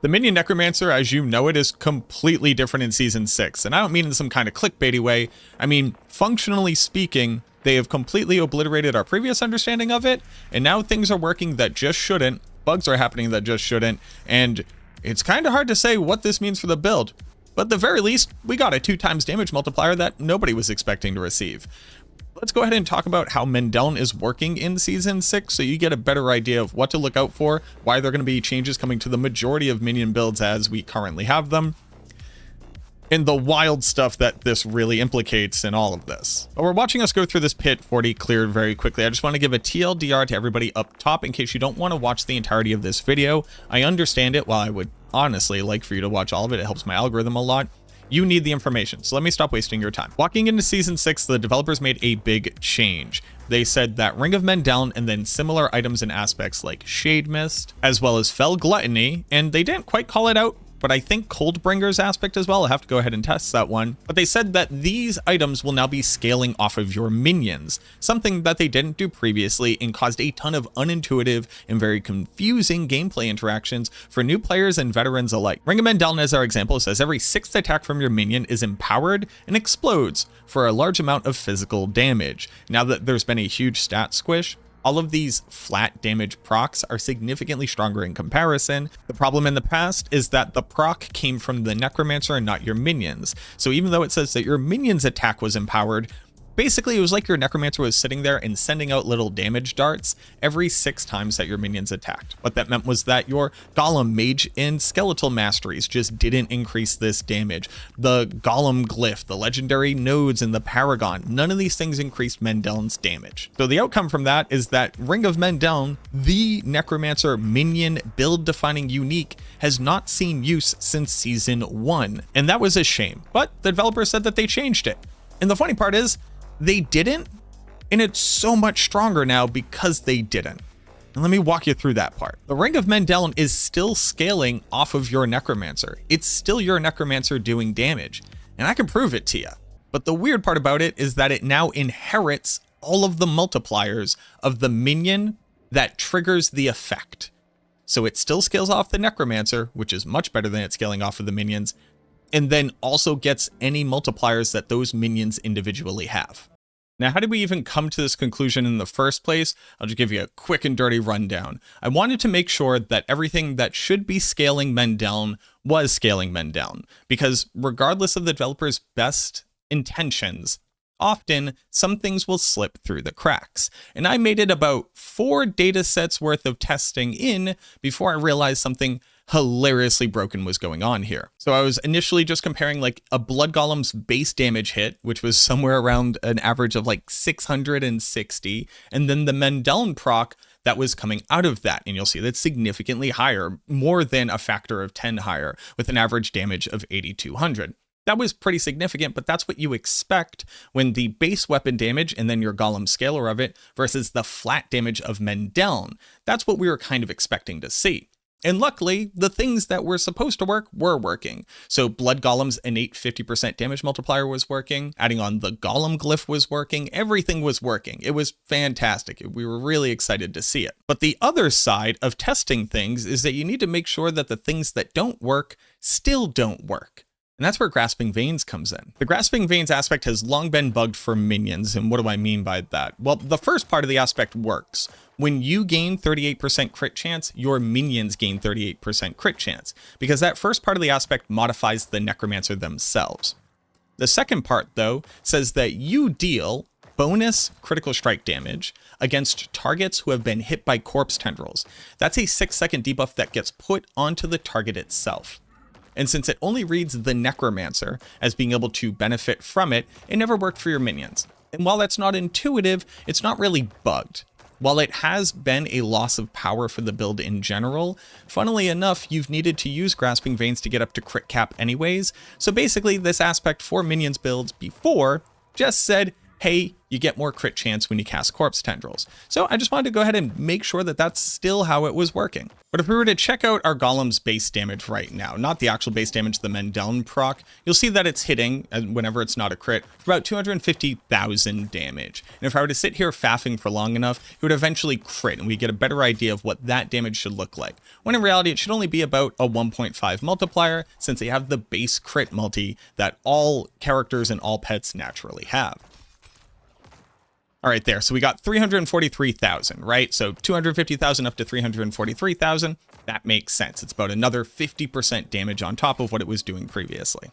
The Minion Necromancer, as you know it, is completely different in Season 6, and I don't mean in some kind of clickbaity way. I mean, functionally speaking, they have completely obliterated our previous understanding of it, and now things are working that just shouldn't, bugs are happening that just shouldn't, and it's kind of hard to say what this means for the build. But at the very least, we got a 2x damage multiplier that nobody was expecting to receive. Let's go ahead and talk about how Mendeln is working in Season 6 so you get a better idea of what to look out for, why there are going to be changes coming to the majority of Minion builds as we currently have them, and the wild stuff that this really implicates in all of this. But we're watching us go through this pit 40 cleared very quickly. I just want to give a TLDR to everybody up top in case you don't want to watch the entirety of this video. I understand it. While I would honestly like for you to watch all of it, it helps my algorithm a lot. You need the information, so let me stop wasting your time. Walking into Season 6, the developers made a big change. They said that Ring of Mendeln and then similar items and aspects like Shade Mist, as well as Fell Gluttony, and they didn't quite call it out, but I think Coldbringer's aspect as well. I'll have to go ahead and test that one. But they said that these items will now be scaling off of your minions, something that they didn't do previously and caused a ton of unintuitive and very confusing gameplay interactions for new players and veterans alike. Ring of Mendeln, as our example, says every 6th attack from your minion is empowered and explodes for a large amount of physical damage. Now that there's been a huge stat squish, all of these flat damage procs are significantly stronger in comparison. The problem in the past is that the proc came from the Necromancer and not your minions. So even though it says that your minion's attack was empowered, basically it was like your Necromancer was sitting there and sending out little damage darts every 6 times that your minions attacked. What that meant was that your Golem, Mage, and Skeletal masteries just didn't increase this damage. The Golem glyph, the legendary nodes, and the Paragon, none of these things increased Mendeln's damage. So the outcome from that is that Ring of Mendeln, the Necromancer minion build-defining unique, has not seen use since Season 1. And that was a shame, but the developers said that they changed it. And the funny part is, they didn't, and it's so much stronger now because they didn't. And let me walk you through that part. The Ring of Mendeln is still scaling off of your Necromancer. It's still your Necromancer doing damage, and I can prove it to you. But the weird part about it is that it now inherits all of the multipliers of the minion that triggers the effect. So it still scales off the Necromancer, which is much better than it scaling off of the minions, and then also gets any multipliers that those minions individually have. Now, how did we even come to this conclusion in the first place? I'll just give you a quick and dirty rundown. I wanted to make sure that everything that should be scaling Mendeln was scaling Mendeln, because regardless of the developer's best intentions, often some things will slip through the cracks. And I made it about 4 data sets worth of testing in before I realized something hilariously broken was going on here. So I was initially just comparing like a Blood Golem's base damage hit, which was somewhere around an average of like 660, and then the Mendeln proc that was coming out of that. And you'll see that's significantly higher, more than a factor of 10 higher, with an average damage of 8,200. That was pretty significant, but that's what you expect when the base weapon damage and then your Golem scalar of it versus the flat damage of Mendeln. That's what we were kind of expecting to see. And luckily, the things that were supposed to work were working. So Blood Golem's innate 50% damage multiplier was working, adding on the Golem glyph was working, everything was working. It was fantastic. We were really excited to see it. But the other side of testing things is that you need to make sure that the things that don't work still don't work. And that's where Grasping Veins comes in. The Grasping Veins aspect has long been bugged for minions, and what do I mean by that? Well, the first part of the aspect works. When you gain 38% crit chance, your minions gain 38% crit chance, because that first part of the aspect modifies the Necromancer themselves. The second part, though, says that you deal bonus critical strike damage against targets who have been hit by corpse tendrils. That's a 6-second debuff that gets put onto the target itself. And since it only reads the Necromancer as being able to benefit from it, it never worked for your minions. And while that's not intuitive, it's not really bugged. While it has been a loss of power for the build in general, funnily enough, you've needed to use Grasping Veins to get up to crit cap anyways. So basically, this aspect for minions builds before just said, hey, you get more crit chance when you cast Corpse Tendrils. So I just wanted to go ahead and make sure that that's still how it was working. But if we were to check out our Golem's base damage right now, not the actual base damage, the Mendeln proc, you'll see that it's hitting, whenever it's not a crit, for about 250,000 damage. And if I were to sit here faffing for long enough, it would eventually crit, and we get a better idea of what that damage should look like. When in reality, it should only be about a 1.5 multiplier, since they have the base crit multi that all characters and all pets naturally have. All right, there. So we got 343,000, right? So 250,000 up to 343,000. That makes sense. It's about another 50% damage on top of what it was doing previously.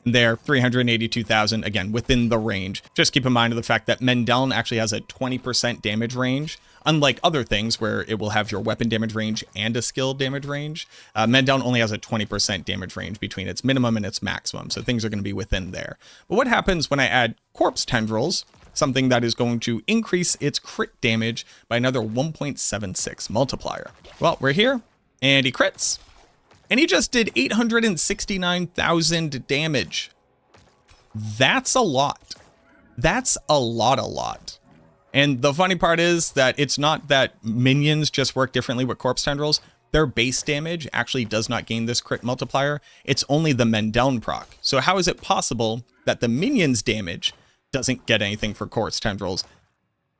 There, 382,000, again, within the range. Just keep in mind of the fact that Mendeln actually has a 20% damage range. Unlike other things where it will have your weapon damage range and a skill damage range, Mendeln only has a 20% damage range between its minimum and its maximum, so things are going to be within there. But what happens when I add Corpse Tendrils, something that is going to increase its crit damage by another 1.76 multiplier? Well, we're here, and he crits. And he just did 869,000 damage. That's a lot. That's a lot. And the funny part is that it's not that minions just work differently with Corpse Tendrils. Their base damage actually does not gain this crit multiplier. It's only the Mendeln proc. So how is it possible that the minions damage doesn't get anything for Corpse Tendrils,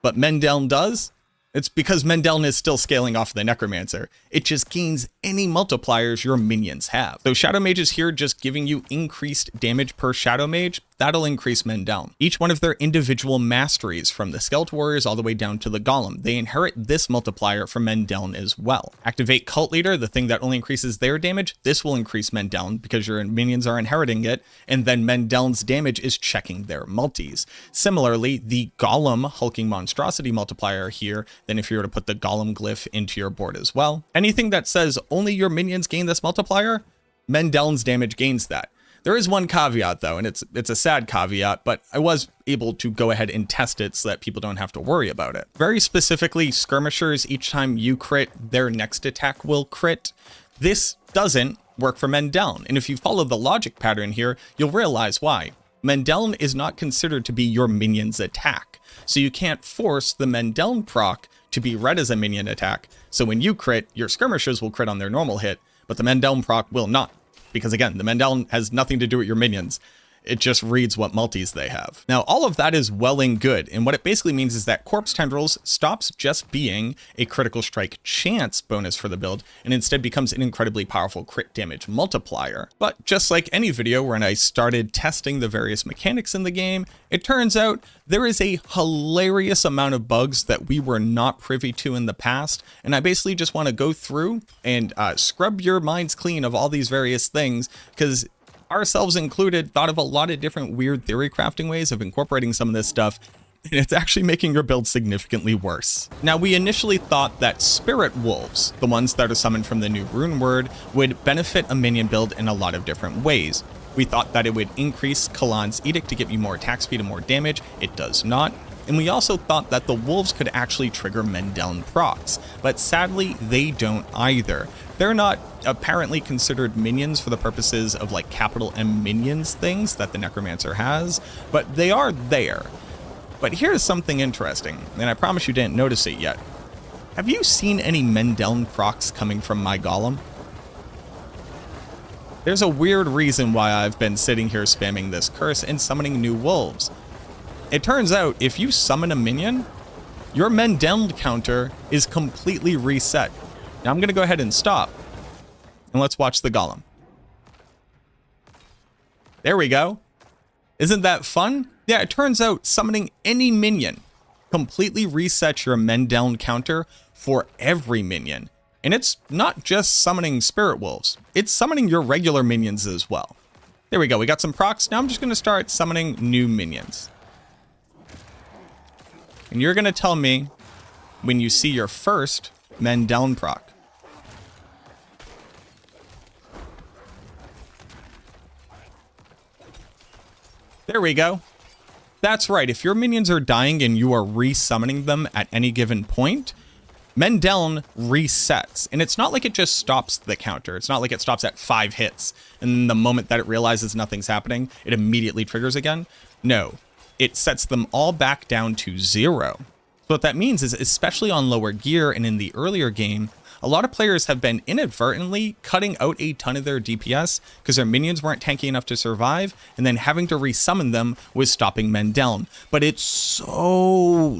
but Mendeln does? It's because Mendeln is still scaling off the Necromancer. It just gains any multipliers your minions have. So Shadow Mage is here just giving you increased damage per Shadow Mage. That'll increase Mendeln. Each one of their individual masteries, from the Skeleton Warriors all the way down to the Golem, they inherit this multiplier from Mendeln as well. Activate Cult Leader, the thing that only increases their damage. This will increase Mendeln because your minions are inheriting it, and then Mendeln's damage is checking their multis. Similarly, the Golem Hulking Monstrosity multiplier here, then if you were to put the Golem glyph into your board as well, anything that says only your minions gain this multiplier, Mendeln's damage gains that. There is one caveat though, and it's a sad caveat, but I was able to go ahead and test it so that people don't have to worry about it. Very specifically, skirmishers, each time you crit, their next attack will crit. This doesn't work for Mendeln, and if you follow the logic pattern here, you'll realize why. Mendeln is not considered to be your minion's attack, so you can't force the Mendeln proc to be read as a minion attack. So when you crit, your skirmishers will crit on their normal hit, but the Mendeln proc will not. Because again, the Mendeln has nothing to do with your minions. It just reads what multis they have. Now, all of that is well and good, and what it basically means is that Corpse Tendrils stops just being a critical strike chance bonus for the build, and instead becomes an incredibly powerful crit damage multiplier. But just like any video when I started testing the various mechanics in the game, it turns out there is a hilarious amount of bugs that we were not privy to in the past, and I basically just want to go through and scrub your minds clean of all these various things, because ourselves included thought of a lot of different weird theory crafting ways of incorporating some of this stuff, and it's actually making your build significantly worse. Now, we initially thought that Spirit Wolves, the ones that are summoned from the new rune word, would benefit a minion build in a lot of different ways. We thought that it would increase Kalan's Edict to give you more attack speed and more damage. It does not. And we also thought that the wolves could actually trigger Mendeln procs, but sadly they don't either. They're not apparently considered minions for the purposes of like capital M minions things that the Necromancer has, but they are there. But here's something interesting, and I promise you didn't notice it yet. Have you seen any Mendeln procs coming from my Golem? There's a weird reason why I've been sitting here spamming this curse and summoning new wolves. It turns out if you summon a minion, your Mendeln counter is completely reset. Now I'm going to go ahead and stop, and let's watch the Golem. There we go. Isn't that fun? Yeah, it turns out summoning any minion completely resets your Mendeln counter for every minion. And it's not just summoning Spirit Wolves, it's summoning your regular minions as well. There we go, we got some procs. Now I'm just going to start summoning new minions. And you're going to tell me when you see your first Mendeln proc. There we go. That's right, if your minions are dying and you are resummoning them at any given point, Mendeln resets. And it's not like it just stops the counter. It's not like it stops at 5 hits, and the moment that it realizes nothing's happening, it immediately triggers again. No. it sets them all back down to 0. So what that means is, especially on lower gear and in the earlier game, a lot of players have been inadvertently cutting out a ton of their DPS because their minions weren't tanky enough to survive, and then having to resummon them was stopping Mendeln. But it's so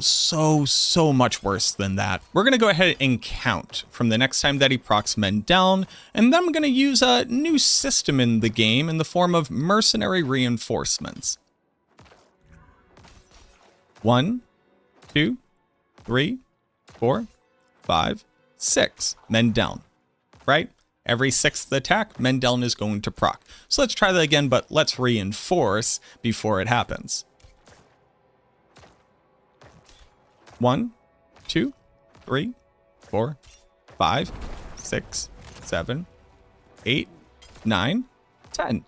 much worse than that. We're going to go ahead and count from the next time that he procs Mendeln, and then I'm going to use a new system in the game in the form of mercenary reinforcements. 1, 2, 3, 4, 5, 6. Mendeln, right? Every 6th attack, Mendeln is going to proc. So let's try that again, but let's reinforce before it happens. 1, 2, 3, 4, 5, 6, 7, 8, 9, 10,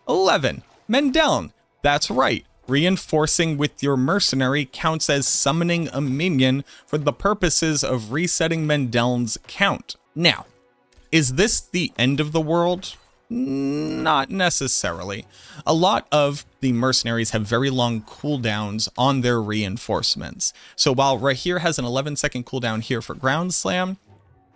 11. Mendeln. That's right. Reinforcing with your mercenary counts as summoning a minion for the purposes of resetting Mendeln's count. Now, is this the end of the world? Not necessarily. A lot of the mercenaries have very long cooldowns on their reinforcements. So while Rahir has an 11-second cooldown here for ground slam,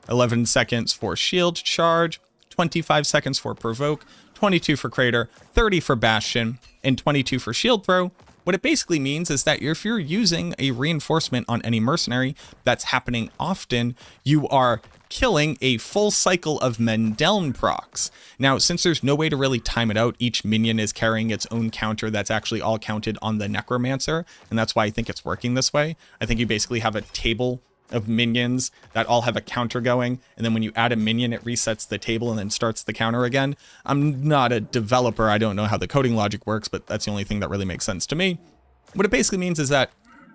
11 seconds for shield charge, 25 seconds for provoke, 22 for crater, 30 for bastion, and 22 for shield throw, what it basically means is that if you're using a reinforcement on any mercenary that's happening often, you are killing a full cycle of Mendeln procs. Now, since there's no way to really time it out, each minion is carrying its own counter that's actually all counted on the Necromancer, and that's why I think it's working this way. I think you basically have a table of minions that all have a counter going, and then when you add a minion, it resets the table and then starts the counter again. I'm not a developer, I don't know how the coding logic works, but that's the only thing that really makes sense to me. What it basically means is that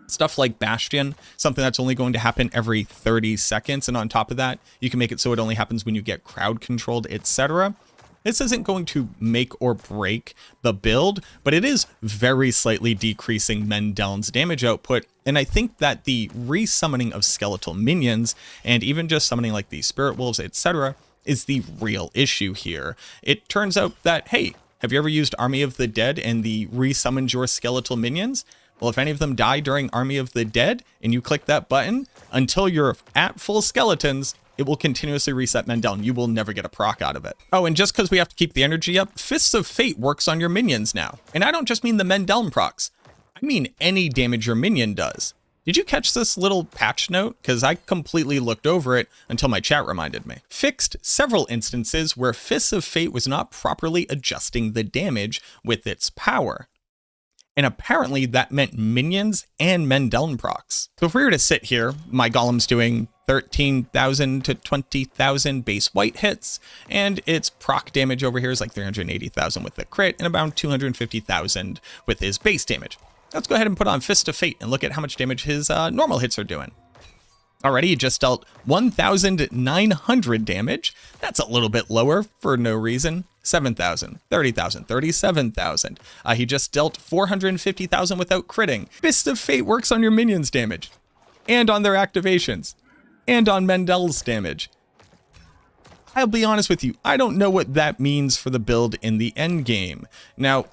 stuff like Bastion, something that's only going to happen every 30 seconds, and on top of that, you can make it so it only happens when you get crowd controlled, etc. This isn't going to make or break the build, but it is very slightly decreasing Mendeln's damage output, and I think that the resummoning of skeletal minions, and even just summoning like the spirit wolves, etc., is the real issue here. It turns out that, hey, have you ever used Army of the Dead and the resummoned your skeletal minions? Well, if any of them die during Army of the Dead, and you click that button, until you're at full skeletons, it will continuously reset Mendeln. You will never get a proc out of it. Oh, and just because we have to keep the energy up, Fists of Fate works on your minions now. And I don't just mean the Mendeln procs. I mean any damage your minion does. Did you catch this little patch note? Because I completely looked over it until my chat reminded me. Fixed several instances where Fists of Fate was not properly adjusting the damage with its power. And apparently that meant minions and Mendeln procs. So if we were to sit here, my golem's doing 13,000 to 20,000 base white hits, and its proc damage over here is like 380,000 with the crit and about 250,000 with his base damage. Let's go ahead and put on Fist of Fate and look at how much damage his normal hits are doing. Already, he just dealt 1,900 damage. That's a little bit lower for no reason. 7,000, 30,000, 37,000. He just dealt 450,000 without critting. Fist of Fate works on your minions' damage, and on their activations, and on Mendel's damage. I'll be honest with you, I don't know what that means for the build in the end game. Now,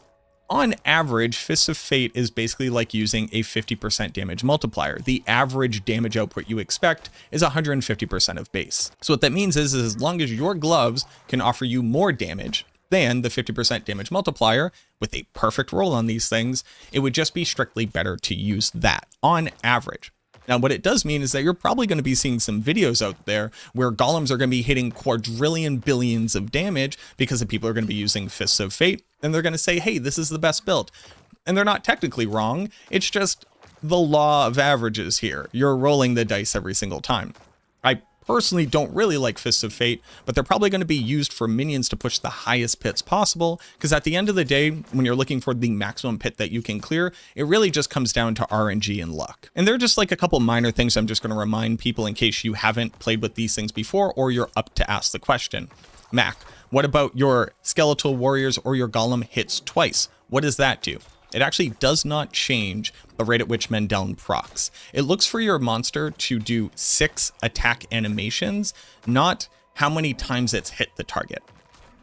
on average, Fists of Fate is basically like using a 50% damage multiplier. The average damage output you expect is 150% of base. So what that means is as long as your gloves can offer you more damage than the 50% damage multiplier, with a perfect roll on these things, it would just be strictly better to use that on average. Now, what it does mean is that you're probably going to be seeing some videos out there where golems are going to be hitting quadrillion billions of damage because the people are going to be using Fists of Fate, and they're going to say, hey, this is the best build. And they're not technically wrong. It's just the law of averages here. You're rolling the dice every single time. I personally don't really like Fists of Fate, but they're probably going to be used for minions to push the highest pits possible, because at the end of the day, when you're looking for the maximum pit that you can clear, it really just comes down to RNG and luck. And they're just like a couple minor things I'm just going to remind people in case you haven't played with these things before, or you're up to ask the question. Mac, what about your skeletal warriors or your golem hits twice? What does that do? It actually does not change the rate at which Mendeln procs. It looks for your monster to do 6 attack animations, not how many times it's hit the target.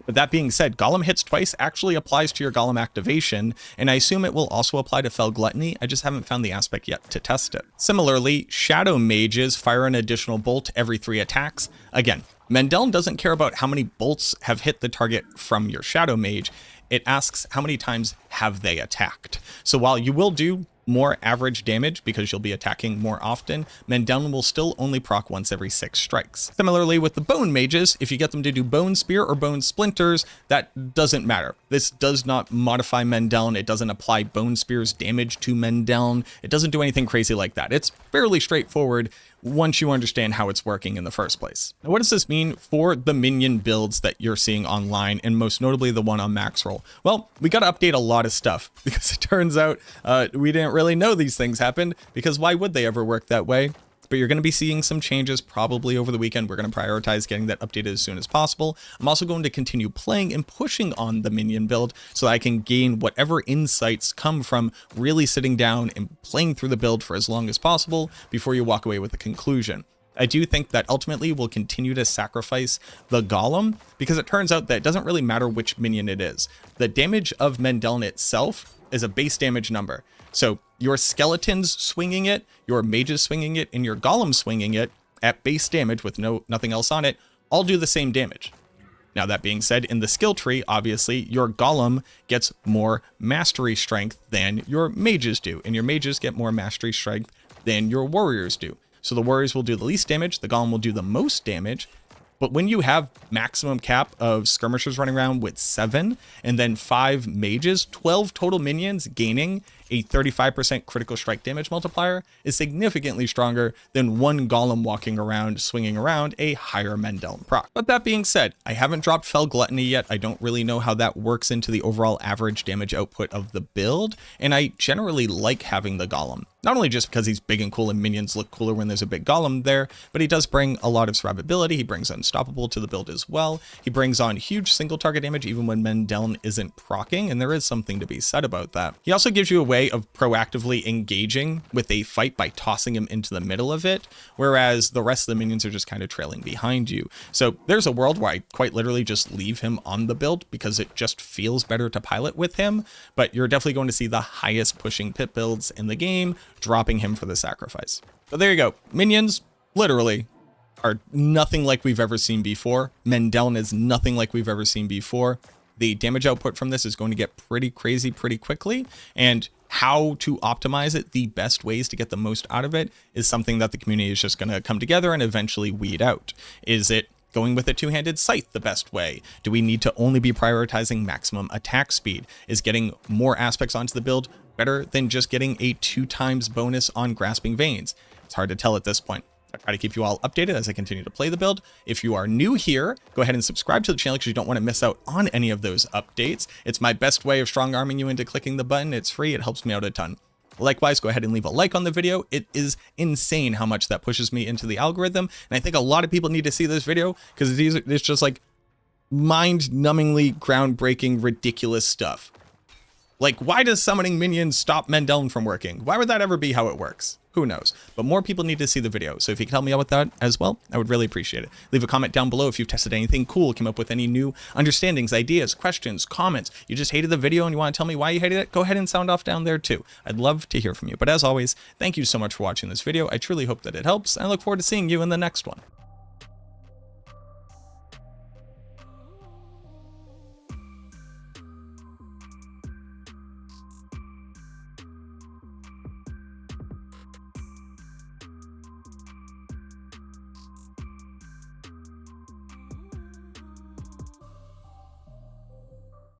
But that being said, Golem hits twice actually applies to your Golem activation, and I assume it will also apply to Fell Gluttony. I just haven't found the aspect yet to test it. Similarly, Shadow Mages fire an additional bolt every 3 attacks. Again, Mendeln doesn't care about how many bolts have hit the target from your Shadow Mage. It asks how many times have they attacked. So while you will do more average damage because you'll be attacking more often, Mendeln will still only proc once every 6 strikes. Similarly with the Bone Mages, if you get them to do Bone Spear or Bone Splinters, that doesn't matter. This does not modify Mendeln. It doesn't apply Bone Spear's damage to Mendeln. It doesn't do anything crazy like that. It's fairly straightforward once you understand how it's working in the first place. Now, what does this mean for the minion builds that you're seeing online, and most notably the one on Maxroll? Well, we got to update a lot of stuff because it turns out we didn't really know these things happened, because why would they ever work that way? But you're going to be seeing some changes probably over the weekend. We're going to prioritize getting that updated as soon as possible. I'm also going to continue playing and pushing on the minion build so that I can gain whatever insights come from really sitting down and playing through the build for as long as possible before you walk away with a conclusion. I do think that ultimately we'll continue to sacrifice the Golem because it turns out that it doesn't really matter which minion it is. The damage of Mendeln itself is a base damage number. So your skeletons swinging it, your mages swinging it, and your Golem swinging it at base damage with nothing else on it, all do the same damage. Now that being said, in the skill tree, obviously, your Golem gets more mastery strength than your mages do, and your mages get more mastery strength than your warriors do. So the warriors will do the least damage, the Golem will do the most damage. But when you have maximum cap of skirmishers running around with 7 and then 5 mages, 12 total minions gaining a 35% critical strike damage multiplier is significantly stronger than one Golem walking around, swinging around a higher Mendeln proc. But that being said, I haven't dropped Fell Gluttony yet. I don't really know how that works into the overall average damage output of the build, and I generally like having the Golem. Not only just because he's big and cool and minions look cooler when there's a big Golem there, but he does bring a lot of survivability. He brings Unstoppable to the build as well. He brings on huge single target damage even when Mendeln isn't proccing, and there is something to be said about that. He also gives you a way of proactively engaging with a fight by tossing him into the middle of it, whereas the rest of the minions are just kind of trailing behind you. So there's a world where I quite literally just leave him on the build because it just feels better to pilot with him, but you're definitely going to see the highest pushing pit builds in the game dropping him for the sacrifice. But there you go. Minions, literally, are nothing like we've ever seen before. Mendeln is nothing like we've ever seen before. The damage output from this is going to get pretty crazy pretty quickly, and how to optimize it, the best ways to get the most out of it, is something that the community is just going to come together and eventually weed out. Is it going with a two-handed scythe the best way? Do we need to only be prioritizing maximum attack speed? Is getting more aspects onto the build better than just getting a 2x bonus on Grasping Veins? It's hard to tell at this point. I try to keep you all updated as I continue to play the build. If you are new here, go ahead and subscribe to the channel because you don't want to miss out on any of those updates. It's my best way of strong-arming you into clicking the button. It's free. It helps me out a ton. Likewise, go ahead and leave a like on the video. It is insane how much that pushes me into the algorithm. And I think a lot of people need to see this video because it's just like mind-numbingly groundbreaking, ridiculous stuff. Like, why does summoning minions stop Mendeln from working? Why would that ever be how it works? Who knows? But more people need to see the video. So if you can help me out with that as well, I would really appreciate it. Leave a comment down below if you've tested anything cool, came up with any new understandings, ideas, questions, comments. You just hated the video and you want to tell me why you hated it? Go ahead and sound off down there too. I'd love to hear from you. But as always, thank you so much for watching this video. I truly hope that it helps, and I look forward to seeing you in the next one.